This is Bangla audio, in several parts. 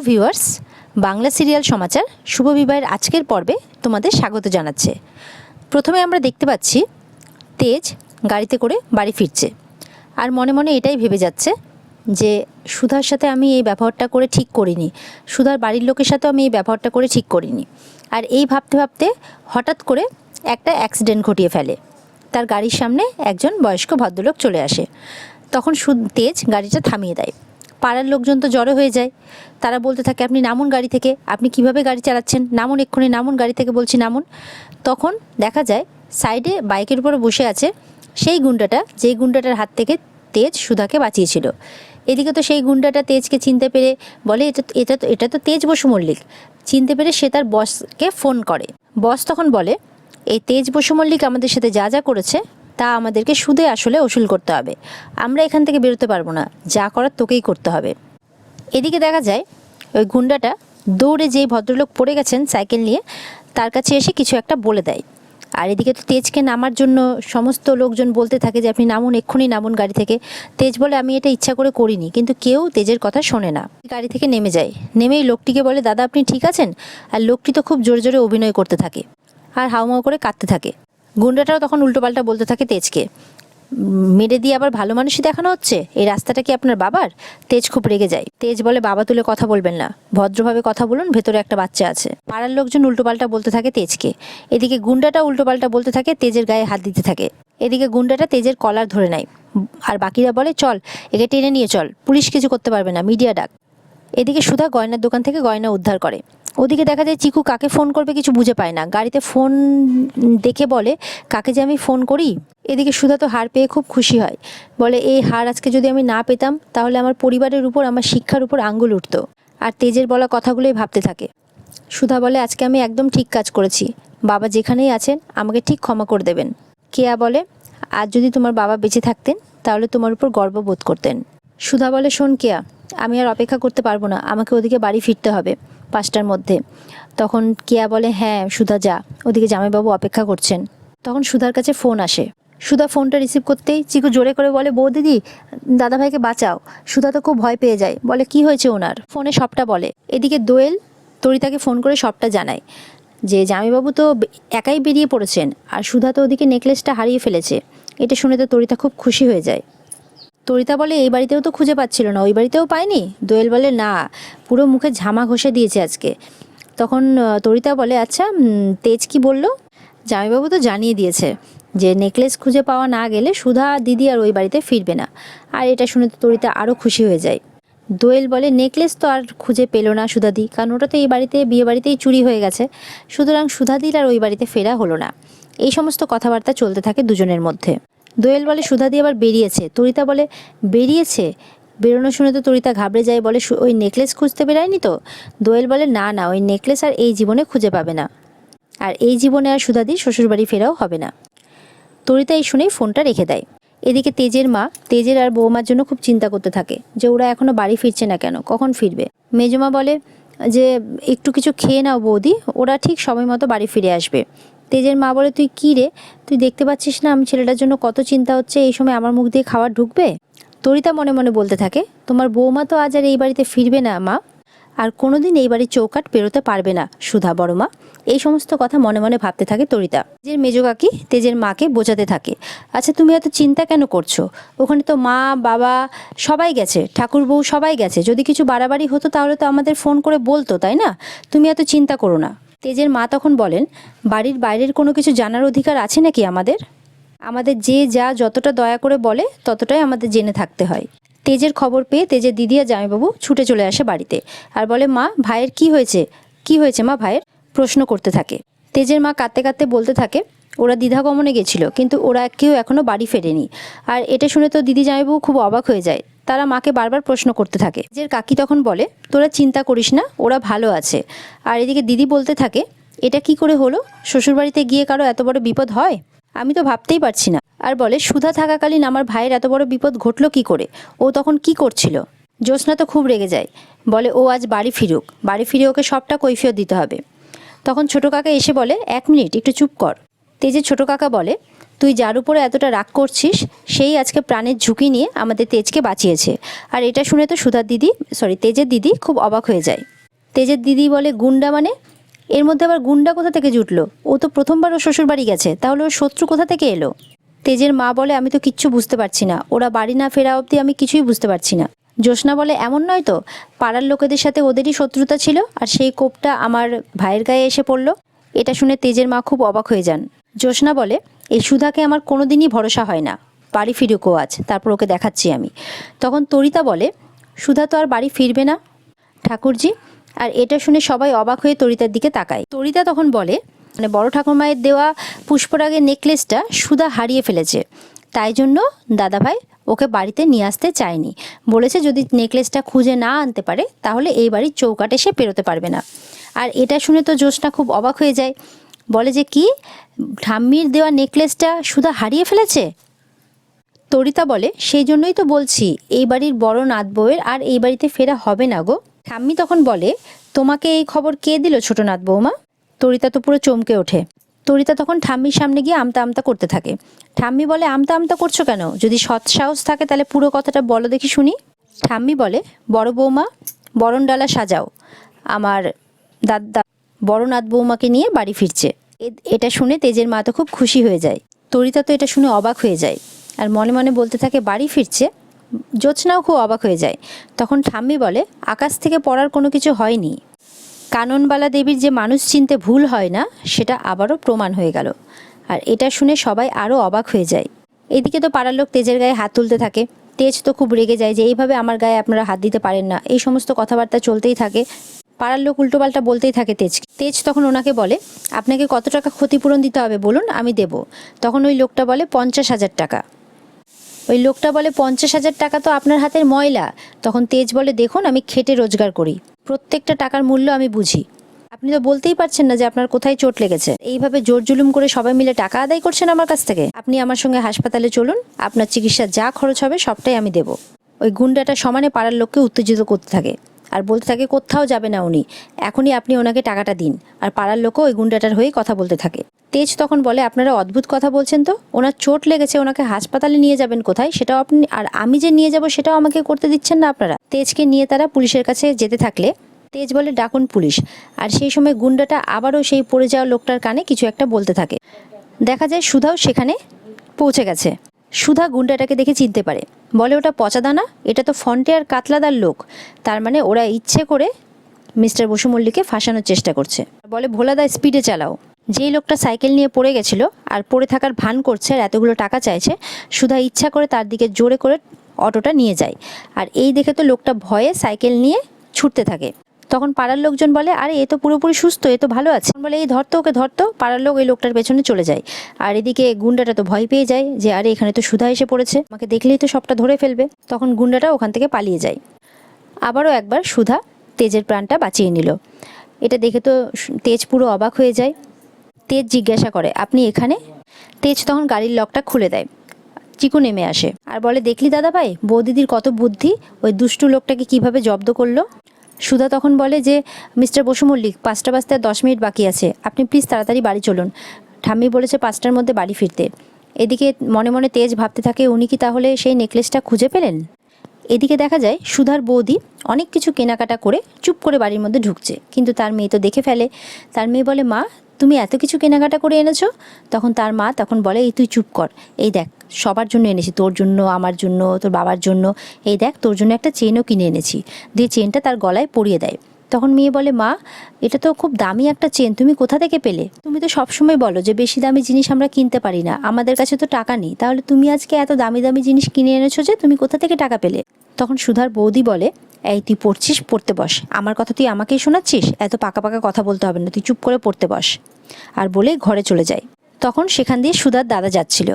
ভিউয়ার্স, বাংলা সিরিয়াল সমাচার শুভ বিবাহের আজকের পর্বে তোমাদের স্বাগত জানাচ্ছে। প্রথমে আমরা দেখতে পাচ্ছি তেজ গাড়িতে করে বাড়ি ফিরছে আর মনে মনে এটাই ভেবে যাচ্ছে যে সুধার সাথে আমি এই ব্যবহারটা করে ঠিক করিনি, সুধার বাড়ির লোকের সাথে আমি এই ব্যবহারটা করে ঠিক করিনি। আর এই ভাবতে ভাবতে হঠাৎ করে একটা অ্যাক্সিডেন্ট ঘটিয়ে ফেলে। তার গাড়ির সামনে একজন বয়স্ক ভদ্রলোক চলে আসে। তখন তেজ গাড়িটা থামিয়ে দেয়। পাড়ার লোকজন তো জড়ো হয়ে যায়। তারা বলতে থাকে, আপনি নামুন গাড়ি থেকে, আপনি কিভাবে গাড়ি চালাচ্ছেন, নামুন, এক্ষুনি নামুন গাড়ি থেকে, বলছি নামুন। তখন দেখা যায় সাইডে বাইকের উপরে বসে আছে সেই গুন্ডাটা, যেই গুন্ডাটার হাত থেকে তেজ সুধাকে বাঁচিয়েছিল। এদিকে তো সেই গুন্ডাটা তেজকে চিনতে পেরে বলে, এটা তো তেজ বসু মল্লিক। চিনতে পেরে সে তার বসকে ফোন করে। বস তখন বলে, এই তেজ বসু মল্লিক আমাদের সাথে যা যা করেছে তা আমাদেরকে সুদে আসলে ওসুল করতে হবে, আমরা এখান থেকে বেরোতে পারবো না, যা করার তোকেই করতে হবে। এদিকে দেখা যায় ওই গুন্ডাটা দৌড়ে যেই ভদ্রলোক পড়ে গেছেন সাইকেল নিয়ে তার কাছে এসে কিছু একটা বলে দেয়। আর এদিকে তো তেজকে নামার জন্য সমস্ত লোকজন বলতে থাকে যে আপনি নামুন, এক্ষুনি নামুন গাড়ি থেকে। তেজ বলে, আমি এটা ইচ্ছা করে করিনি, কিন্তু কেউ তেজের কথা শোনে না। গাড়ি থেকে নেমে যায়। নেমেই লোকটিকে বলে, দাদা আপনি ঠিক আছেন? আর লোকটি তো খুব জোরে জোরে অভিনয় করতে থাকে আর হাউমাউ করে কাঁদতে থাকে। গুন্ডাটাও তখন উল্টোপাল্টা বলতে থাকে তেজকে, মেরে দিয়ে আবার ভালো মানুষই দেখানো হচ্ছে, এই রাস্তাটা কি আপনার বাবার? তেজ খুব রেগে যায়। তেজ বলে, বাবা তুলে কথা বলবেন না, ভদ্রভাবে কথা বলুন, ভেতরে একটা বাচ্চা আছে। পাড়ার লোকজন উল্টোপাল্টা বলতে থাকে তেজকে। এদিকে গুন্ডাটা উল্টোপাল্টা বলতে থাকে, তেজের গায়ে হাত দিতে থাকে। এদিকে গুন্ডাটা তেজের কলার ধরে নেয় আর বাকিরা বলে, চল একে টেনে নিয়ে চল, পুলিশ কিছু করতে পারবে না, মিডিয়া ডাক। এদিকে সুধা গয়নার দোকান থেকে গয়না উদ্ধার করে। ওদিকে দেখা যায় চিকু কাকে ফোন করবে কিছু বুঝে পায় না। গাড়িতে ফোন দেখে বলে, কাকে যে আমি ফোন করি। এদিকে সুধা তো হার পেয়ে খুব খুশি হয়। বলে, এই হার আজকে যদি আমি না পেতাম তাহলে আমার পরিবারের উপর, আমার শিক্ষার উপর আঙ্গুল উঠত। আর তেজের বলা কথাগুলোই ভাবতে থাকে। সুধা বলে, আজকে আমি একদম ঠিক কাজ করেছি, বাবা যেখানেই আছেন আমাকে ঠিক ক্ষমা করে দেবেন। কেয়া বলে, আজ যদি তোমার বাবা বেঁচে থাকতেন তাহলে তোমার উপর গর্ববোধ করতেন। সুধা বলে, শোন কেয়া, আমি আর অপেক্ষা করতে পারবো না, আমাকে ওদিকে বাড়ি ফিরতে হবে 5টার মধ্যে। তখন কেয়া বলে, হ্যাঁ সুধা যা, ওদিকে জামাইবাবু অপেক্ষা করছেন। তখন সুধার কাছে ফোন আসে। সুধা ফোনটা রিসিভ করতেই চিকু জোরে করে বলে, বউ দিদি, দাদাভাইকে বাঁচাও। সুধা তো খুব ভয় পেয়ে যায়, বলে কি হয়েছে ওনার, ফোনে সবটা বলে। এদিকে দোয়েল তরিতাকে ফোন করে সবটা জানায় যে জামাইবাবু তো একাই বেরিয়ে পড়েছেন আর সুধা তো ওদিকে নেকলেসটা হারিয়ে ফেলেছে। এটা শুনে তো তরিতা খুব খুশি হয়ে যায়। তরিতা বলে, এই বাড়িতেও তো খুঁজে পাচ্ছিল না, ওই বাড়িতেও পায়নি? দোয়েল বলে, না, পুরো মুখে ঝামা ঘষে দিয়েছে আজকে। তখন তরিতা বলে, আচ্ছা তেজ কি বলল? জামাইবাবু তো জানিয়ে দিয়েছে যে নেকলেস খুঁজে পাওয়া না গেলে সুধা দিদি আর ওই বাড়িতে ফিরবে না। আর এটা শুনে তো তরিতা আরও খুশি হয়ে যায়। দোয়েল বলে, নেকলেস তো আর খুঁজে পেল না সুধাদি, কারণ ওটা তো এই বাড়িতে, বিয়ে বাড়িতেই চুরি হয়ে গেছে, সুতরাং সুধাদির আর ওই বাড়িতে ফেরা হলো না। এই সমস্ত কথাবার্তা চলতে থাকে দুজনের মধ্যে। দোয়েল বলে, সুধাদি আবার বেরিয়েছে। তরিতা বলে, বেরিয়েছে? বেরোনো শুনে তো তরিতা ঘাবড়ে যায়, বলে, ওই নেকলেস খুঁজতে বেরায়নি তো? দোয়েল বলে, না না, ওই নেকলেস আর এই জীবনে খুঁজে পাবে না, আর এই জীবনে আর সুধাদির শ্বশুরবাড়ি ফেরাও হবে না। তরিতা এই শুনেই ফোনটা রেখে দেয়। এদিকে তেজের মা তেজের আর বৌমার জন্য খুব চিন্তা করতে থাকে যে ওরা এখনও বাড়ি ফিরছে না কেন, কখন ফিরবে। মেজমা বলে যে একটু কিছু খেয়ে নাও বৌদি, ওরা ঠিক সময় মতো বাড়ি ফিরে আসবে। তেজের মা বলে, তুই কী রে, তুই দেখতে পাচ্ছিস না আমি ছেলেটার জন্য কত চিন্তা হচ্ছে, এই সময় আমার মুখ দিয়ে খাবার ঢুকবে? তরিতা মনে মনে বলতে থাকে, তোমার বৌমা তো আজ আর এই বাড়িতে ফিরবে না মা, আর কোনোদিন এই বাড়ির চৌকাট পেরোতে পারবে না সুধা বড় মা। এই সমস্ত কথা মনে মনে ভাবতে থাকে তরিতা। তেজের মেজো কাকি তেজের মাকে বোঝাতে থাকে, আচ্ছা তুমি এত চিন্তা কেন করছো, ওখানে তো মা বাবা সবাই গেছে, ঠাকুর বউ সবাই গেছে, যদি কিছু বাড়াবাড়ি হতো তাহলে তো আমাদের ফোন করে বলতো, তাই না? তুমি এত চিন্তা করো না। তেজের মা তখন বলেন, বাড়ির বাইরের কোনো কিছু জানার অধিকার আছে নাকি আমাদের? আমাদের যে যা যতটা দয়া করে বলে ততটাই আমাদের জেনে থাকতে হয়। তেজের খবর পেয়ে তেজের দিদি আর জামাইবাবু ছুটে চলে আসে বাড়িতে আর বলে, মা ভাইয়ের কি হয়েছে, কি হয়েছে মা ভাইয়ের, প্রশ্ন করতে থাকে। তেজের মা কাঁদতে কাঁদতে বলতে থাকে, ওরা দ্বিধাগমনে গেছিল কিন্তু ওরা কেউ এখনও বাড়ি ফেরেনি। আর এটা শুনে তো দিদি জামাইবাবু খুব অবাক হয়ে যায়, তারা মাকে বারবার প্রশ্ন করতে থাকে। তেজের কাকি তখন বলে, তোরা চিন্তা করিস না, ওরা ভালো আছে। আর এদিকে দিদি বলতে থাকে, এটা কি করে হলো, শ্বশুরবাড়িতে গিয়ে কারো এত বড় বিপদ হয়, আমি তো ভাবতেই পারছি না। আর বলে, সুধা থাকাকালীন আমার ভাইয়ের এত বড় বিপদ ঘটলো কি করে, ও তখন কি করছিল? জ্যোৎস্না তো খুব রেগে যায়, বলে ও আজ বাড়ি ফিরুক, বাড়ি ফিরে ওকে সবটা কৈফিয়ত দিতে হবে। তখন ছোটো কাকা এসে বলে, 1 মিনিট একটু চুপ কর। তেজের ছোটো কাকা বলে, তুই যার উপরে এতটা রাগ করছিস সেই আজকে প্রাণের ঝুঁকি নিয়ে আমাদের তেজকে বাঁচিয়েছে। আর এটা শুনে তো তেজের দিদি খুব অবাক হয়ে যায়। তেজের দিদি বলে, গুন্ডা মানে? এর মধ্যে আবার গুন্ডা কোথা থেকে জুটলো? ও তো প্রথমবার ওর শ্বশুর বাড়ি গেছে, তাহলে ওর শত্রু কোথা থেকে এলো? তেজের মা বলে, আমি তো কিচ্ছু বুঝতে পারছি না, ওরা বাড়ি না ফেরা অবধি আমি কিছুই বুঝতে পারছি না। জ্যোৎস্না বলে, এমন নয় তো, পাড়ার লোকেদের সাথে ওদেরই শত্রুতা ছিল আর সেই কোপটা আমার ভাইয়ের গায়ে এসে পড়লো। এটা শুনে তেজের মা খুব অবাক হয়ে যান। জ্যোৎস্না বলে, এই সুধাকে আমার কোনোদিনই ভরসা হয় না, বাড়ি ফিরুক ও আজ, তারপর ওকে দেখাচ্ছি আমি। তখন তরিতা বলে, সুধা তো আর বাড়ি ফিরবে না ঠাকুরজি। আর এটা শুনে সবাই অবাক হয়ে তরিতার দিকে তাকায়। তরিতা তখন বলে, বড় ঠাকুরমায়ের দেওয়া পুষ্পরাগের নেকলেসটা সুধা হারিয়ে ফেলেছে, তাই জন্য দাদাভাই ওকে বাড়িতে নিয়ে আসতে চায়নি। বলেছে যদি নেকলেসটা খুঁজে না আনতে পারে তাহলে এই বাড়ির চৌকাটে সে পেরোতে পারবে না। আর এটা শুনে তো জ্যোৎস্না খুব অবাক হয়ে যায়, বলে যে কি, ঠাম্মির দেওয়া নেকলেসটা সুধা হারিয়ে ফেলেছে? তরিতা বলে, সেই জন্যই তো বলছি এই বাড়ির বড় নাত বউয়ের আর এই বাড়িতে ফেরা হবে না গো। ঠাম্মি তখন বলে, তোমাকে এই খবর কে দিল ছোট নাত বৌমা? তরিতা তো পুরো চমকে ওঠে। তরিতা তখন ঠাম্মির সামনে গিয়ে আমতা আমতা করতে থাকে। ঠাম্মি বলে, আমতা আমতা করছো কেন? যদি সৎ সাহস থাকে তাহলে পুরো কথাটা বলো দেখি শুনি। ঠাম্মি বলে, বড় বৌমা, বরণ ডালা সাজাও, আমার দাদা বড় নাত বৌমাকে নিয়ে বাড়ি ফিরছে। এটা শুনে তেজের মা তো খুব খুশি হয়ে যায়। তরিতা তো এটা শুনে অবাক হয়ে যায় আর মনে মনে বলতে থাকে বাড়ি ফিরছে। জ্যোৎস্নাও খুব অবাক হয়ে যায়। তখন ঠাম্মি বলে, আকাশ থেকে পড়ার কোনো কিছু হয়নি, কাননবালা দেবীর যে মানুষ চিনতে ভুল হয় না সেটা আবারও প্রমাণ হয়ে গেল। আর এটা শুনে সবাই আরও অবাক হয়ে যায়। এদিকে তো পাড়ার লোক তেজের গায়ে হাত তুলতে থাকে। তেজ তো খুব রেগে যায় যে এইভাবে আমার গায়ে আপনারা হাত দিতে পারেন না, এই সমস্ত কথাবার্তা চলতেই থাকে। পাড়ার লোক উল্টোপাল্টা বলতেই থাকে তেজ তখন ওনাকে বলে, আপনাকে কত টাকা ক্ষতিপূরণ দিতে হবে বলুন, আমি দেব। তখন ওই লোকটা বলে 50,000 টাকা। ওই লোকটা বলে, 50,000 টাকা তো আপনার হাতের ময়লা। তখন তেজ বলে, দেখুন আমি খেটে রোজগার করি, প্রত্যেকটা টাকার মূল্য আমি বুঝি। আপনি তো বলতেই পারছেন না যে আপনার কোথায় চোট লেগেছে। এইভাবে জোর জুলুম করে সবাই মিলে টাকা আদায় করছেন আমার কাছ থেকে। আপনি আমার সঙ্গে হাসপাতালে চলুন, আপনার চিকিৎসার যা খরচ হবে সবটাই আমি দেব। ওই গুন্ডাটা সমানে পাড়ার লোককে উত্তেজিত করতে থাকে আর বলতে থাকে, কোথাও যাবে না উনি, এখনই আপনি ওনাকে টাকাটা দিন। আর পাড়ার লোকও ওই গুন্ডাটার হয়ে কথা বলতে থাকে। তেজ তখন বলে, আপনারা অদ্ভুত কথা বলছেন তো, ওনার চোট লেগেছে, ওনাকে হাসপাতালে নিয়ে যাবেন কোথায় সেটাও আপনি, আর আমি যে নিয়ে যাব সেটাও আমাকে করতে দিচ্ছেন না আপনারা। তেজকে নিয়ে তারা পুলিশের কাছে যেতে থাকলে তেজ বলে, ডাকুন পুলিশ। আর সেই সময় গুন্ডাটা আবারও সেই পড়ে যাওয়া লোকটার কানে কিছু একটা বলতে থাকে। দেখা যায় সুধাও সেখানে পৌঁছে গেছে। সুধা গুন্ডাটাকে দেখে চিনতে পারে, বলে, ওটা পচাদানা, এটা তো ফন্টে আর কাতলাদার লোক, তার মানে ওরা ইচ্ছে করে মিস্টার বসু মল্লিককে ফাঁসানোর চেষ্টা করছে। বলে, ভোলাদা স্পিডে চালাও। যেই লোকটা সাইকেল নিয়ে পড়ে গেছিল আর পড়ে থাকার ভান করছে আর এতগুলো টাকা চাইছে, সুধা ইচ্ছা করে তার দিকে জোরে করে অটোটা নিয়ে যায়। আর এই দেখে তো লোকটা ভয়ে সাইকেল নিয়ে ছুটতে থাকে। তখন পাড়ার লোকজন বলে, আরে এ তো পুরোপুরি সুস্থ, এ তো ভালো আছে। বলে, এই ধরতো ওকে, ধরতো। পাড়ার লোক ওই লোকটার পেছনে চলে যায়। আর এদিকে গুন্ডাটা তো ভয় পেয়ে যায় যে আরে এখানে তো সুধা এসে পড়েছে, আমাকে দেখলেই তো সবটা ধরে ফেলবে। তখন গুন্ডাটা ওখান থেকে পালিয়ে যায়। আবারও একবার সুধা তেজের প্রাণটা বাঁচিয়ে নিল। এটা দেখে তো তেজ পুরো অবাক হয়ে যায়। তেজ জিজ্ঞাসা করে, আপনি এখানে? তেজ তখন গাড়ির লকটা খুলে দেয়। চিকু নেমে আসে আর বলে, দেখলি দাদা ভাই, বৌদিদির কত বুদ্ধি, ওই দুষ্টু লোকটাকে কিভাবে জব্দ করলো। সুধা তখন বলে যে, মিস্টার বসু মল্লিক, 5টা বাজতে আর 10 মিনিট বাকি আছে, আপনি প্লিজ তাড়াতাড়ি বাড়ি চলুন। ঠাম্মি বলেছে 5টার মধ্যে বাড়ি ফিরতে। এদিকে মনে মনে তেজ ভাবতে থাকে, উনি কি তাহলে সেই নেকলেসটা খুঁজে পেলেন? এদিকে দেখা যায় সুধার বৌদি অনেক কিছু কেনাকাটা করে চুপ করে বাড়ির মধ্যে ঢুকছে, কিন্তু তার মেয়ে তো দেখে ফেলে। তার মেয়ে বলে, মা তুমি এত কিছু কেনাকাটা করে এনেছো? তখন তার মা তখন বলে, এই তুই চুপ কর, এই দেখ সবার জন্য এনেছি, তোর জন্য, আমার জন্য, তোর বাবার জন্য, এই দেখ তোর জন্য একটা চেনও কিনে এনেছি। দিয়ে চেনটা তার গলায় পরিয়ে দেয়। তখন মেয়ে বলে, মা এটা তো খুব দামি একটা চেন, তুমি কোথা থেকে পেলে? তুমি তো সবসময় বলো যে বেশি দামি জিনিস আমরা কিনতে পারি না, আমাদের কাছে তো টাকা নেই, তাহলে তুমি আজকে এত দামি দামি জিনিস কিনে এনেছো যে, তুমি কোথা থেকে টাকা পেলে? তখন সুধার বৌদি বলে, এই তুই পড়ছিস, পড়তে বস, আমার কথা তুই আমাকেই শোনাচ্ছিস, এত পাকা পাকা কথা বলতে হবে না, তুই চুপ করে পড়তে বস। আর বলে ঘরে চলে যায়। তখন সেখান দিয়ে সুধার দাদা যাচ্ছিল।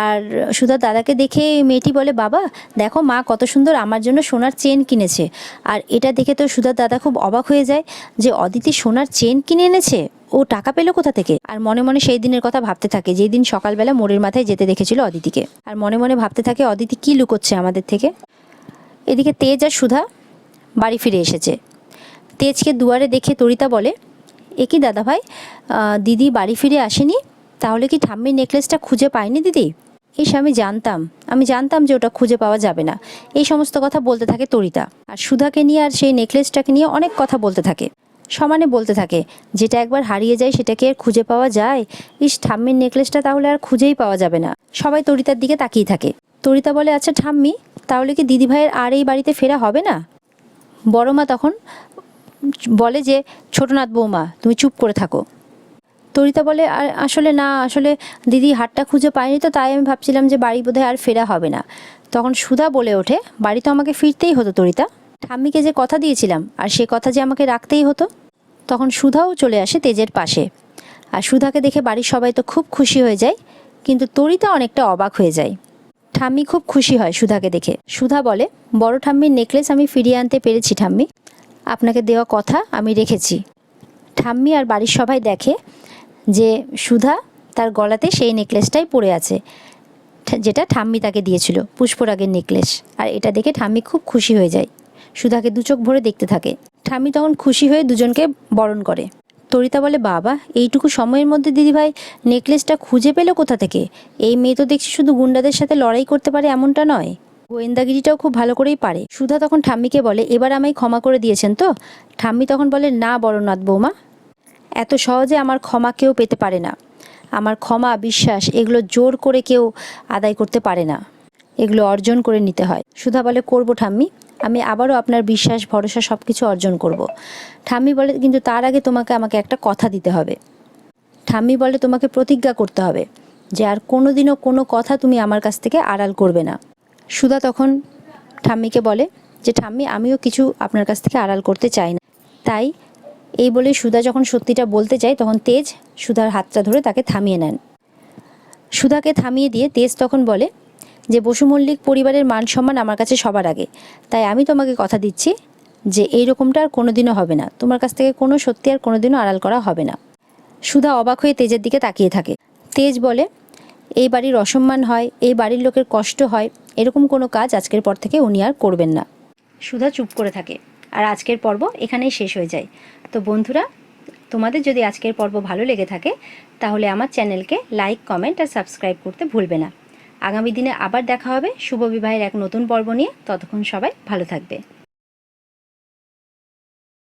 আর সুধার দাদাকে দেখে মেয়েটি বলে, বাবা দেখো মা কত সুন্দর আমার জন্য সোনার চেন কিনেছে। আর এটা দেখে তো সুধার দাদা খুব অবাক হয়ে যায় যে অদিতি সোনার চেন কিনে এনেছে, ও টাকা পেলো কোথা থেকে? আর মনে মনে সেই দিনের কথা ভাবতে থাকে যেই দিন সকালবেলা মোড়ের মাথায় যেতে দেখেছিল অদিতিকে। আর মনে মনে ভাবতে থাকে অদিতি কী লুকোচ্ছে আমাদের থেকে। এদিকে তেজ আর সুধা বাড়ি ফিরে এসেছে। তেজকে দুয়ারে দেখে তরিতা বলে, এ কি দাদা ভাই, দিদি বাড়ি ফিরে আসেনি? তাহলে কি ঠাম্মির নেকলেসটা খুঁজে পায়নি দিদি? ইস, আমি জানতাম যে ওটা খুঁজে পাওয়া যাবে না। এই সমস্ত কথা বলতে থাকে তরিতা। আর সুধাকে নিয়ে আর সেই নেকলেসটাকে নিয়ে অনেক কথা বলতে থাকে, সমানে বলতে থাকে, যেটা একবার হারিয়ে যায় সেটাকে আর খুঁজে পাওয়া যায়? ইস, ঠাম্মির নেকলেসটা তাহলে আর খুঁজেই পাওয়া যাবে না। সবাই তরিতার দিকে তাকিয়ে থাকে। তরিতা বলে, আচ্ছা ঠাম্মি, তাহলে কি দিদিভাইয়ের আর এই বাড়িতে ফেরা হবে না? বড় মা তখন বলে যে, ছোটনাথ বৌমা তুমি চুপ করে থাকো। তরিতা বলে, আসলে না, আসলে দিদি হাটটা খুঁজে পায়নি তো, তাই আমি ভাবছিলাম যে বাড়ি বোধহয় আর ফেরা হবে না। তখন সুধা বলে ওঠে, বাড়ি তো আমাকে ফিরতেই হতো তরিতা, ঠাম্মিকে যে কথা দিয়েছিলাম আর সে কথা যে আমাকে রাখতেই হতো। তখন সুধাও চলে আসে তেজের পাশে। আর সুধাকে দেখে বাড়ির সবাই তো খুব খুশি হয়ে যায়, কিন্তু তরিতা অনেকটা অবাক হয়ে যায়। ঠাম্মি খুব খুশি হয় সুধাকে দেখে। সুধা বলে, বড় ঠাম্মির নেকলেস আমি ফিরিয়ে আনতে পেরেছি ঠাম্মি, আপনাকে দেওয়া কথা আমি রেখেছি। ঠাম্মি আর বাড়ির সবাই দেখে যে সুধা তার গলাতে সেই নেকলেসটাই পরে আছে, যেটা ঠাম্মি তাকে দিয়েছিল, পুষ্পরাগের নেকলেস। আর এটা দেখে ঠাম্মি খুব খুশি হয়ে যায়, সুধাকে দু চোখ ভরে দেখতে থাকে। ঠাম্মি তখন খুশি হয়ে দুজনকে বরণ করে। তরিতা বলে, বাবা, এইটুকু সময়ের মধ্যে দিদিভাই নেকলেসটা খুঁজে পেলো কোথা থেকে? এই মেয়ে তো দেখছি শুধু গুন্ডাদের সাথে লড়াই করতে পারে এমনটা নয়, গোয়েন্দাগিরিটাও খুব ভালো করেই পারে। সুধা তখন ঠাম্মিকে বলে, এবার আমায় ক্ষমা করে দিয়েছেন তো? ঠাম্মি তখন বলে, না বড়নাথ বৌমা, এত সহজে আমার ক্ষমা কেউ পেতে পারে না। আমার ক্ষমা, বিশ্বাস এগুলো জোর করে কেউ আদায় করতে পারে না, এগুলো অর্জন করে নিতে হয়। সুধা বলে, করবো ঠাম্মি, আমি আবারও আপনার বিশ্বাস, ভরসা সব কিছু অর্জন করব। ঠাম্মি বলে, কিন্তু তার আগে আমাকে একটা কথা দিতে হবে। ঠাম্মি বলে, তোমাকে প্রতিজ্ঞা করতে হবে যে আর কোনো দিনও কোনো কথা তুমি আমার কাছ থেকে আড়াল করবে না। সুধা তখন ঠাম্মিকে বলে যে, ঠাম্মি, আমিও কিছু আপনার কাছ থেকে আড়াল করতে চাই না। তাই এই বলে সুধা যখন সত্যিটা বলতে চায়, তখন তেজ সুধার হাতটা ধরে তাকে থামিয়ে নেন। সুধাকে থামিয়ে দিয়ে তেজ তখন বলে যে, বসু মল্লিক পরিবারের মান সম্মান আমার কাছে সবার আগে, তাই আমি তোমাকে কথা দিচ্ছি যে এই রকমটা আর কোনোদিনও হবে না, তোমার কাছ থেকে কোনো সত্যি আর কোনোদিনও আড়াল করা হবে না। সুধা অবাক হয়ে তেজের দিকে তাকিয়ে থাকে। তেজ বলে, এই বাড়ির অসম্মান হয়, এই বাড়ির লোকের কষ্ট হয়, এরকম কোনো কাজ আজকের পর থেকে উনি আর করবেন না। সুধা চুপ করে থাকে। আর আজকের পর্ব এখানেই শেষ হয়ে যায়। তো বন্ধুরা, তোমাদের যদি আজকের পর্ব ভালো লেগে থাকে তাহলে আমার চ্যানেলকে লাইক, কমেন্ট আর সাবস্ক্রাইব করতে ভুলবে না। আগামী দিনে আবার দেখা হবে শুভ বিবাহের এক নতুন পর্ব নিয়ে। ততক্ষণ সবাই ভালো থাকবে।